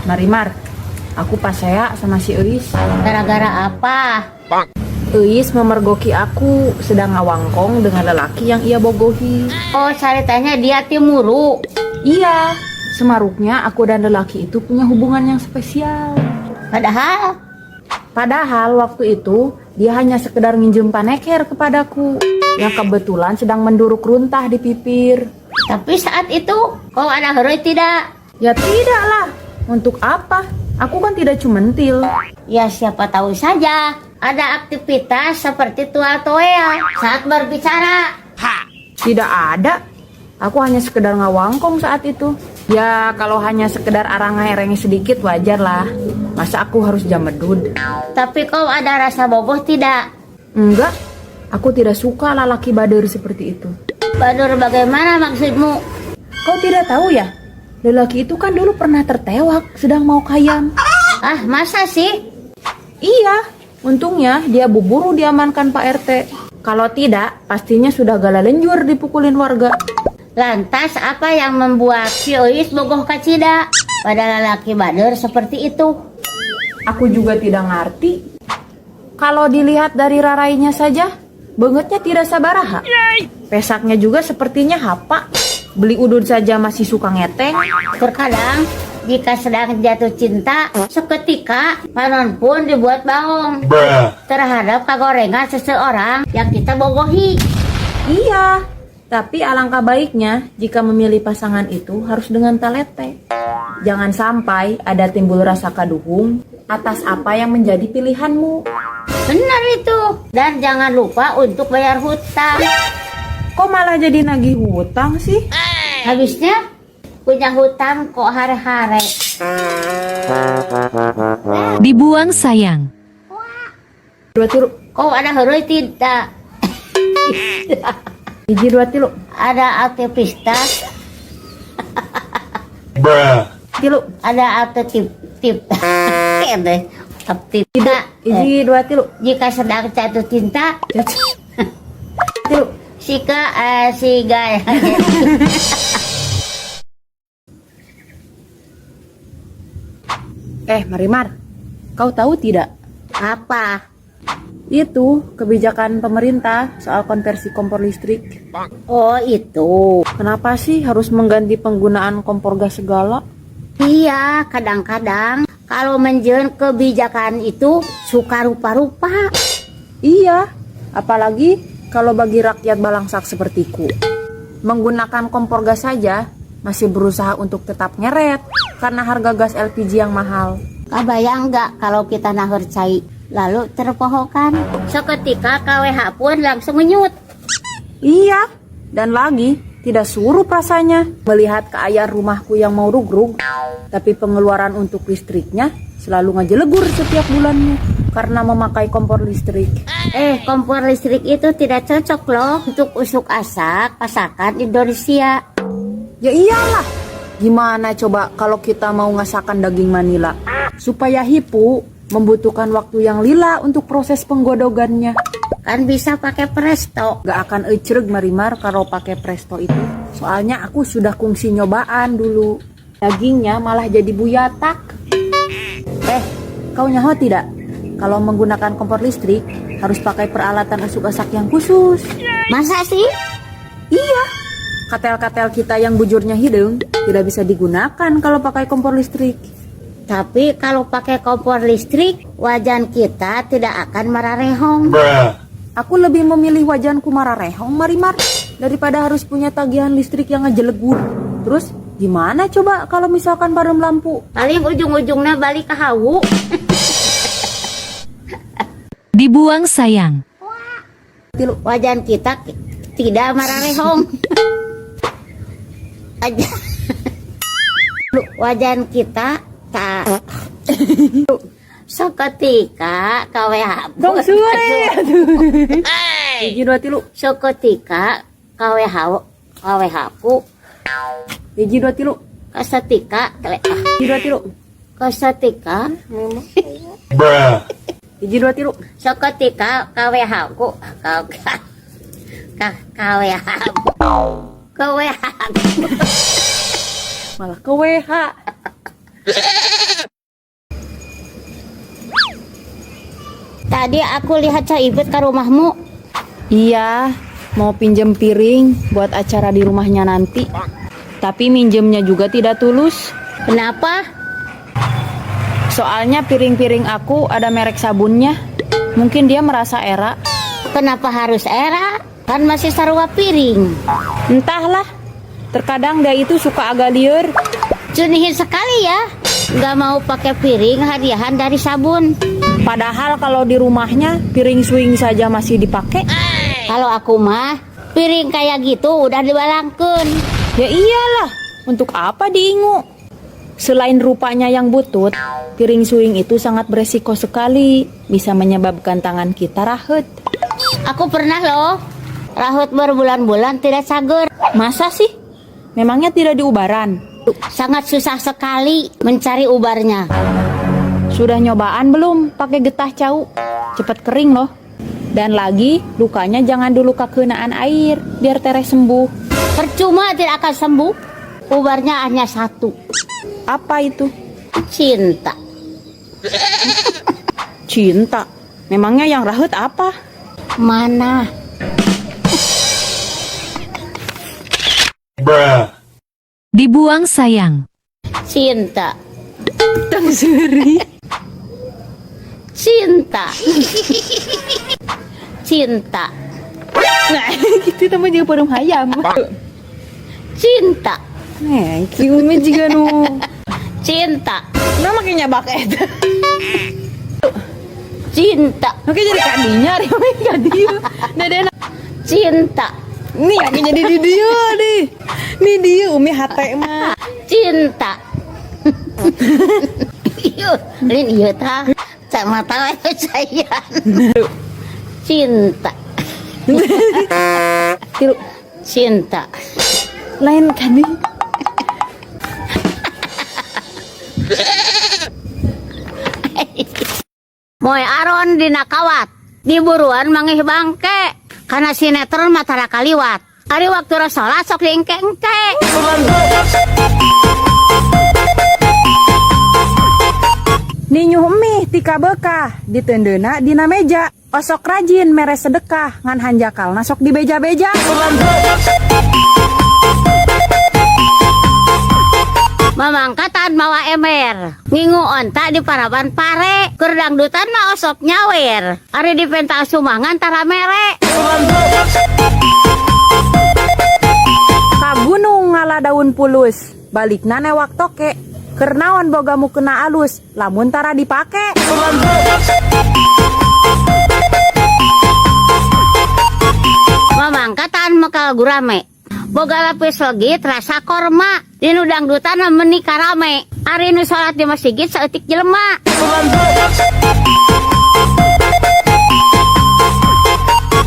Marimar, aku pasea sama si Eis. Gara-gara apa? Eis memergoki aku sedang ngawangkong dengan lelaki yang ia bogohi. Oh, ceritanya dia timuru. Iya, semaruknya aku dan lelaki itu punya hubungan yang spesial. Padahal waktu itu dia hanya sekedar minjem paneker kepadaku yang kebetulan sedang menduruk runtah di pipir. Tapi saat itu kau ada heroi tidak? Ya tidaklah, untuk apa? Aku kan tidak cumentil. Ya siapa tahu saja ada aktivitas seperti tual toea saat berbicara. Tidak ada. Aku hanya sekedar ngawangkong saat itu. Ya kalau hanya sekedar arang-erengi sedikit wajar lah. Masa aku harus jamedud? Tapi kau ada rasa boboh tidak? Enggak, aku tidak suka lelaki bader seperti itu. Badur bagaimana maksudmu? Kau tidak tahu ya? Lelaki itu kan dulu pernah tertewak sedang mau kayam. Ah, masa sih? Iya, untungnya dia buburu diamankan Pak RT. Kalau tidak, pastinya sudah galalenjur dipukulin warga. Lantas apa yang membuat si Ois bogoh kacida pada lelaki badur seperti itu? Aku juga tidak ngerti. Kalau dilihat dari rarainya saja, bangetnya tidak sabaraha. Pesaknya juga sepertinya hapa. Beli udun saja masih suka ngeteng. Terkadang jika sedang jatuh cinta, seketika panon pun dibuat baong terhadap kagorengan seseorang yang kita bogohi. Iya, tapi alangkah baiknya jika memilih pasangan itu harus dengan talete. Jangan sampai ada timbul rasa kaduhung atas apa yang menjadi pilihanmu. Benar itu. Dan jangan lupa untuk bayar hutang. Kok malah jadi nagih hutang sih? Habisnya punya hutang kok hare-hare. Dibuang sayang. Dua tilu, Kau ada heroi tidak? hiji dua tilu, Ada aktivitas, tilu, ada aktif aktivitas. hiji dua tilu, Jika sedang jatuh cinta, tilu. si gaya. Marimar, kau tahu tidak? Apa? Itu kebijakan pemerintah soal konversi kompor listrik. Oh itu. Kenapa sih harus mengganti penggunaan kompor gas segala? Iya, kadang-kadang kalau menjen kebijakan itu suka rupa-rupa. Iya, apalagi kalau bagi rakyat balangsak sepertiku. Menggunakan kompor gas saja masih berusaha untuk tetap nyeret karena harga gas LPG yang mahal. Kebayang nggak kalau kita nahur cai lalu terpohokan? Seketika KWH pun langsung menyut. Iya, dan lagi tidak suruh rasanya melihat keayaan rumahku yang mau rugrug, tapi pengeluaran untuk listriknya selalu ngajelegur setiap bulannya karena memakai kompor listrik. Kompor listrik itu tidak cocok loh untuk usuk asak masakan Indonesia. Ya iyalah, gimana coba kalau kita mau ngasakan daging manila? Supaya hipu membutuhkan waktu yang lila untuk proses penggodogannya. Kan bisa pakai presto. Gak akan ecreg Marimar kalau pakai presto itu. Soalnya aku sudah kungsi nyobaan dulu. Dagingnya malah jadi buyatak. Kau nyaho tidak? Kalau menggunakan kompor listrik harus pakai peralatan usuk-asak yang khusus. Masa sih? Iya, katel-katel kita yang bujurnya hidung tidak bisa digunakan kalau pakai kompor listrik. Tapi kalau pakai kompor listrik, wajan kita tidak akan mararehong. Aku lebih memilih wajanku mararehong Marimar daripada harus punya tagihan listrik yang ngejelegur. Terus gimana coba kalau misalkan padam lampu? Paling ujung-ujungnya balik ke hawu. Dibuang sayang. Wajan kita tidak mararehong. Wajan kita tak. Seketika KWH Dong sure. Hiji dua tilu. Seketika KWH ku Hiji dua tilu. kesetika Hiji dua tilu. kesetika Hiji dua tilu. seketika KWH ku KWH Malah ke WH. Tadi aku lihat Caibet ke rumahmu. Iya, mau pinjem piring buat acara di rumahnya nanti. Tapi minjemnya juga tidak tulus. Kenapa? Soalnya piring-piring aku ada merek sabunnya. Mungkin dia merasa era. Kenapa harus era? Kan masih sarua piring. Entahlah, terkadang dia itu suka agak liar. Cunihin sekali ya. Gak mau pakai piring hadiahan dari sabun. Padahal kalau di rumahnya piring swing saja masih dipakai. Kalau aku mah piring kayak gitu udah dibalangkeun. Ya iyalah, untuk apa diingu? Selain rupanya yang butut, piring swing itu sangat beresiko sekali. Bisa menyebabkan tangan kita rahet. Aku pernah loh rahut berbulan-bulan tidak sager. Masa sih? Memangnya tidak diubaran? Sangat susah sekali mencari ubarnya. Sudah nyobaan belum pakai getah cau? Cepat kering loh. Dan lagi, lukanya jangan dulu kekenaan air, biar tereh sembuh. Percuma tidak akan sembuh. Ubarnya hanya satu. Apa itu? Cinta. Cinta. Memangnya yang rahet apa? Mana? Dibuang sayang. Cinta. Tang seri. Cinta. Cinta. Nah, gitu teman juga perem hayam. Cinta. Nah, kiume juga nu. Cinta. Nah, makanya baket. Cinta. Oke jadi kadinya, rame kadinya. Dede Cinta. nih lagi jadi di dia nih. Nih dia umi hate mah. Cinta. Iya, Lin iya ta. Cak mata saya. Cinta. Tilu Cinta. lain kadi. Moy aron dina kawat. Di buruan mangih bangke. Karena sinetron matara kaliwat. Ari waktu rasolat sok diengke-engke. Ninyuh mih tika bekah ditendeuna dina meja. Osok rajin mere sedekah ngan hanjakal nasok di beja-beja. Mamangkatan mawa emer. Ngingu onta di paraban pare. Keur dangdutan mah osok nyawer. Ari di pentas sumangan tara mere. Ka gunung ngala daun pulus. Balikna newak toke. Kernawan bogamu kena alus. Lamun tara dipake. Mamangkatan mekal gurame. Boga lapis legit rasa korma. Dinu dangdutan menikah rame. Ari nu salat di masjid saeutik jelema.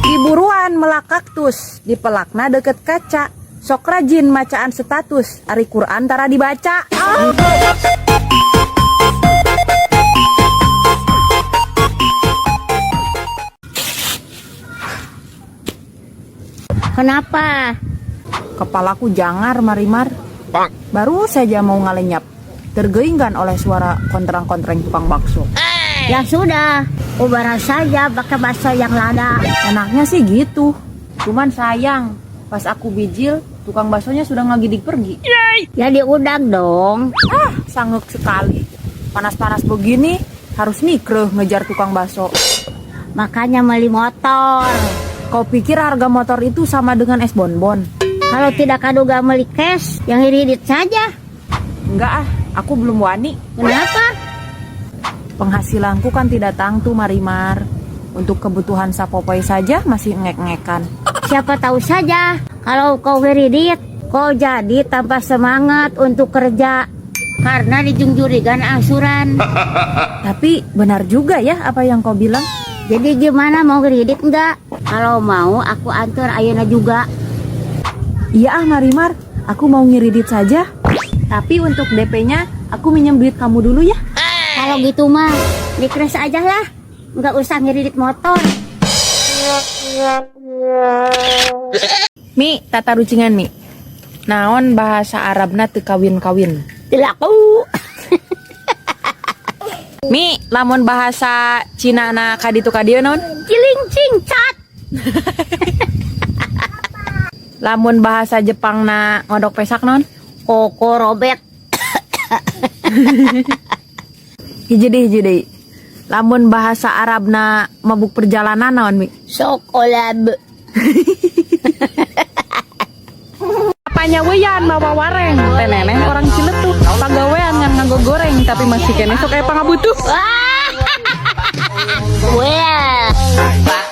Di buruan melak kaktus. Di pelakna deket kaca. Sok rajin macaan status. Ari Quran tara dibaca. Kenapa? Kepalaku jangar marimar. Baru saja mau ngalenyap. Tergeingkan oleh suara kontrang-kontreng tukang bakso. Ya sudah, ubaran saja pakai bakso yang lada. Enaknya sih gitu. Cuman sayang, pas aku bijil, tukang baksonya sudah ngagidik pergi. Ya diudang dong. Sanggup sekali. Panas-panas begini, harus nikreh ngejar tukang bakso. Makanya beli motor. Kau pikir harga motor itu sama dengan es bonbon? Kalau tidak kaduga beli cash, yang irit saja. Enggak ah, aku belum wani. Kenapa? Penghasilanku kan tidak tangtu marimar. Untuk kebutuhan sapopoi saja masih ngek-ngekan. Siapa tahu saja, kalau kau irit, kau jadi tanpa semangat untuk kerja. Karena dijungjurikan angsuran. Tapi benar juga ya apa yang kau bilang. Jadi gimana, mau kredit enggak? Kalau mau aku antar ayeuna juga. Iya ah marimar, aku mau ngiridit saja. Tapi untuk DP-nya aku minjem duit kamu dulu ya. Kalau gitu mah dikres aja lah. Enggak usah ngiridit motor. Mi, tata rucingan Mi. Naon bahasa Arabna teu kawin-kawin. Tidak aku. Mi, lamun bahasa Cina na kaditu kadio non? Ciling cing cat. Lamun bahasa Jepang na ngodok pesak non? Koko robet. Hiji deui. Lamun bahasa Arab na mabuk perjalanan naon Mi? Sokolab. Apanya weyan bawa wareng? Teneneh orang Ciletuh pagawean ngan nganggo goreng tapi masih kene sok aya pangabutuh. Wah. Well.